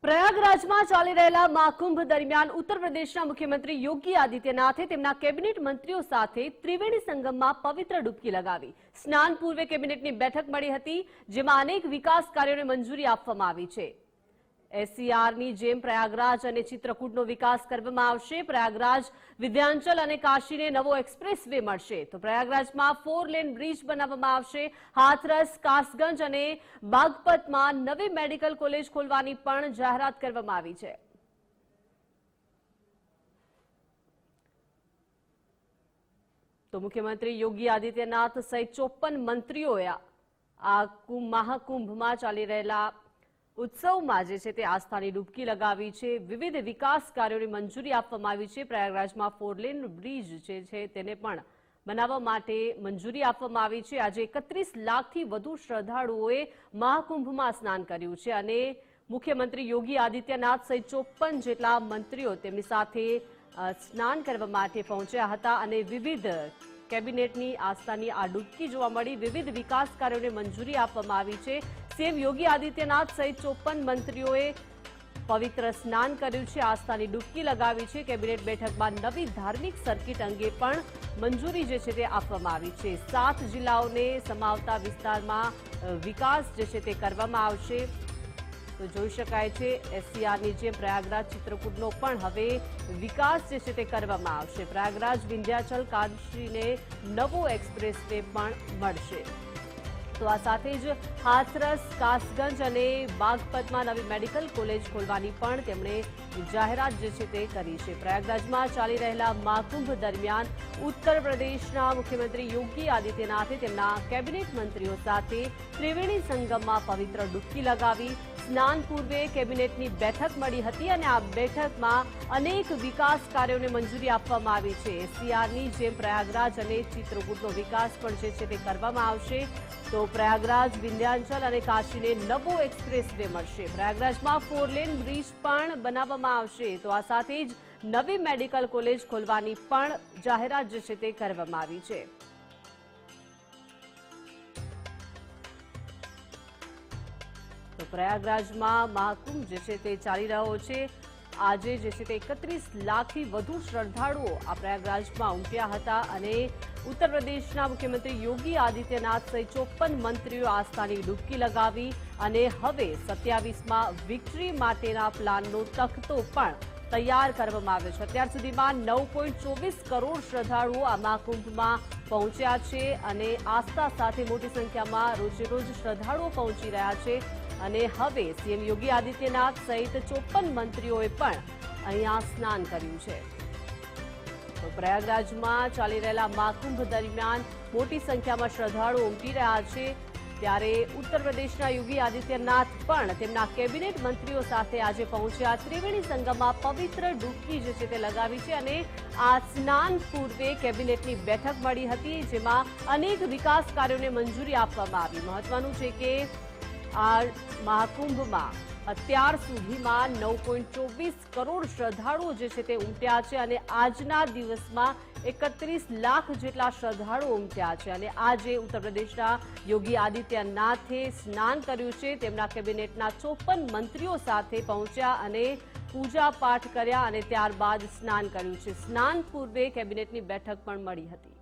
પ્રયાગરાજમાં ચાલી રહેલા મહાકુંભ દરમિયાન ઉત્તર પ્રદેશના મુખ્યમંત્રી યોગી આદિત્યનાથે તેમના કેબિનેટ મંત્રીઓ સાથે ત્રિવેણી સંગમમાં પવિત્ર ડૂબકી લગાવી। સ્નાન પૂર્વે કેબિનેટની બેઠક મળી હતી, જેમાં અનેક વિકાસ કાર્યોને મંજૂરી આપવામાં આવી છે। એસસીઆરની જેમ પ્રયાગરાજ અને ચિત્રકૂટનો વિકાસ કરવામાં આવશે। પ્રયાગરાજ, વિંધ્યાચલ અને કાશીને નવો એક્સપ્રેસ વે મળશે, તો પ્રયાગરાજમાં 4 લેન બ્રિજ બનાવવામાં આવશે। હાથરસ, કાસગંજ અને બાગપતમાં નવી મેડિકલ કોલેજ ખોલવાની પણ જાહેરાત કરવામાં આવી છે। તો મુખ્યમંત્રી યોગી આદિત્યનાથ સહિત 54 મંત્રીઓએ આ મહાકુંભમાં ચાલી રહેલા ઉત્સવમાં જે છે તે આસ્થાની ડૂબકી લગાવી છે। વિવિધ વિકાસ કાર્યોની મંજૂરી આપવામાં આવી છે। પ્રયાગરાજમાં 4 લેન બ્રિજ જે છે તેને પણ બનાવવા માટે મંજૂરી આપવામાં આવી છે। આજે 31 લાખથી વધુ શ્રદ્ધાળુઓએ મહાકુંભમાં સ્નાન કર્યું છે અને મુખ્યમંત્રી યોગી આદિત્યનાથ સહિત 54 જેટલા મંત્રીઓ તેમની સાથે સ્નાન કરવા માટે પહોંચ્યા હતા અને વિવિધ કેબિનેટની આસ્થાની આ ડૂબકી જોવા મળી। વિવિધ વિકાસ કાર્યોને મંજૂરી આપવામાં આવી છે। સીએમ યોગી આદિત્યનાથ સહિત 54 મંત્રીઓએ પવિત્ર સ્નાન કર્યું છે, આસ્થાની ડૂબકી લગાવી છે। કેબિનેટ બેઠકમાં નવી ધાર્મિક સર્કિટ અંગે પણ મંજૂરી જે છે તે આપવામાં આવી છે। 7 જિલ્લાઓને સમાવતા વિસ્તારમાં વિકાસ જે છે તે કરવામાં આવશે। તો જોઈ શકાય છે એસસીઆરની જેમ પ્રયાગરાજ, ચિત્રકૂટનો પણ હવે વિકાસ જે છે તે કરવામાં આવશે। પ્રયાગરાજ, વિંધ્યાચલ, કાશીને નવો એક્સપ્રેસ વે પણ મળશે। તો આ સાથે જ હાથરસ, કાસગંજ અને બાગપતમાં નવી મેડિકલ કોલેજ ખોલવાની પણ તેમણે જાહેરાત જે છે તે કરી છે। પ્રયાગરાજમાં ચાલી રહેલા મહાકુંભ દરમિયાન ઉત્તર પ્રદેશના મુખ્યમંત્રી યોગી આદિત્યનાથે તેમના કેબિનેટ મંત્રીઓ સાથે ત્રિવેણી સંગમમાં પવિત્ર ડૂબકી લગાવી। સ્નાન પૂર્વે કેબિનેટની બેઠક મળી હતી અને આ બેઠકમાં અનેક વિકાસ કાર્યોને મંજૂરી આપવામાં આવી છે। એસસીઆરની જેમ પ્રયાગરાજ અને ચિત્રકૂટનો વિકાસ પણ જે છે તે કરવામાં આવશે। તો પ્રયાગરાજ, વિંધ્યાચલ અને કાશીને નવો એક્સપ્રેસ વે મળશે। પ્રયાગરાજમાં 4 લેન બ્રિજ પણ બનાવવામાં આવશે। તો આ સાથે જ નવી મેડિકલ કોલેજ ખોલવાની પણ જાહેરાત જે છે તે કરવામાં આવી છે। તો પ્રયાગરાજમાં મહાકુંભ જે છે તે ચાલી રહ્યો છે। આજે જે છે તે 31 લાખથી વધુ શ્રદ્ધાળુઓ આ પ્રયાગરાજમાં ઉમટ્યા હતા અને ઉત્તર પ્રદેશના મુખ્યમંત્રી યોગી આદિત્યનાથ સહિત 54 મંત્રીઓ આસ્થાની ડૂબકી લગાવી અને હવે 27માં વિક્ટરી માટેના પ્લાનનો તખતો પણ તૈયાર કરવામાં આવ્યો છે। અત્યાર સુધીમાં 9.24 કરોડ શ્રદ્ધાળુઓ આ મહાકુંભમાં પહોંચ્યા છે અને આસ્થા સાથે મોટી સંખ્યામાં રોજેરોજ શ્રદ્ધાળુઓ પહોંચી રહ્યા છે અને હવે સીએમ યોગી આદિત્યનાથ સહિત 54 મંત્રીઓએ પણ અહીંયા સ્નાન કર્યું છે। તો પ્રયાગરાજમાં ચાલી રહેલા મહાકુંભ દરમિયાન મોટી સંખ્યામાં શ્રદ્ધાળુઓ ઉમટી રહ્યા છે, ત્યારે ઉત્તર પ્રદેશના યોગી આદિત્યનાથ પણ તેમના કેબિનેટ મંત્રીઓ સાથે આજે પહોંચ્યા। ત્રિવેણી સંગમમાં પવિત્ર ડૂબકી જે છે તે લગાવી છે અને આ સ્નાન પૂર્વે કેબિનેટની બેઠક મળી હતી, જેમાં અનેક વિકાસ કાર્યોને મંજૂરી આપવામાં આવી। મહત્વનું છે કે આ મહાકુંભમાં અત્યાર સુધીમાં 9.24 કરોડ શ્રદ્ધાળુઓ જે છે તે ઉમટ્યા છે અને આજના દિવસમાં 31 લાખ જેટલા શ્રદ્ધાળુઓ ઉમટ્યા છે અને આજે ઉત્તર પ્રદેશના યોગી આદિત્યનાથે સ્નાન કર્યું છે। તેમના કેબિનેટના 54 મંત્રીઓ સાથે પહોંચ્યા અને પૂજા પાઠ કર્યા અને ત્યારબાદ સ્નાન કર્યું છે। સ્નાન પૂર્વે કેબિનેટની બેઠક પણ મળી હતી।